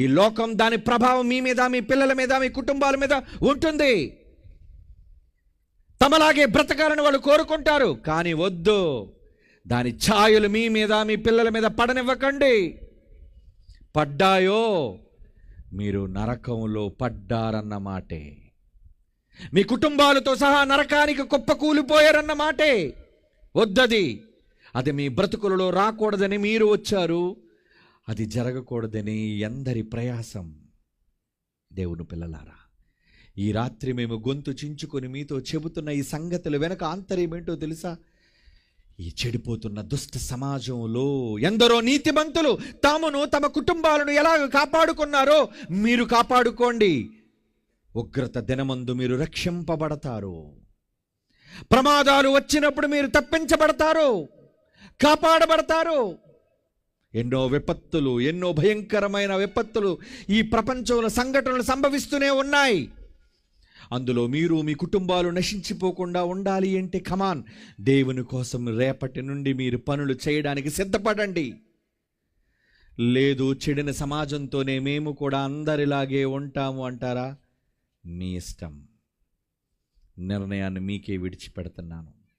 ఈ లోకం దాని ప్రభావం మీ మీద, మీ పిల్లల మీద, మీ కుటుంబాల మీద ఉంటుంది. తమలాగే బ్రతకాలని వాళ్ళు కోరుకుంటారు, కానీ వద్దు. దాని ఛాయలు మీ మీద, మీ పిల్లల మీద పడనివ్వకండి. పడ్డాయో మీరు నరకంలో పడ్డారన్న మాటే. మీ కుటుంబాలతో సహా నరకానికి కుప్పకూలిపోయారన్న మాటే. వద్దది. అది మీ బ్రతుకులలో రాకూడదని మీరు వచ్చారు, అది జరగకూడదని ఎందరి ప్రయాసం. దేవుని పిల్లలారా, ఈ రాత్రి మేము గొంతు చించుకొని మీతో చెబుతున్న ఈ సంగతులు వెనక ఆంతర్యం ఏంటో తెలుసా? ఈ చెడిపోతున్న దుష్ట సమాజంలో ఎందరో నీతిమంతులు తామును తమ కుటుంబాలను ఎలాగ కాపాడుకున్నారో మీరు కాపాడుకోండి. ఉగ్రత దినమందు మీరు రక్షింపబడతారు. ప్రమాదాలు వచ్చినప్పుడు మీరు తప్పించబడతారు, కాపాడబడతారు. ఎన్నో విపత్తులు, ఎన్నో భయంకరమైన విపత్తులు ఈ ప్రపంచంలో సంఘటనలు సంభవిస్తూనే ఉన్నాయి. అందులో మీరు మీ కుటుంబాలు నశించిపోకుండా ఉండాలి అంటే కమాన్, దేవుని కోసం రేపటి నుండి మీరు పనులు చేయడానికి సిద్ధపడండి. లేదు చెడిన సమాజంతోనే మేము కూడా అందరిలాగే ఉంటాము అంటారా? మీ ఇష్టం. నిర్ణయాన్ని మీకే విడిచిపెడుతున్నాను.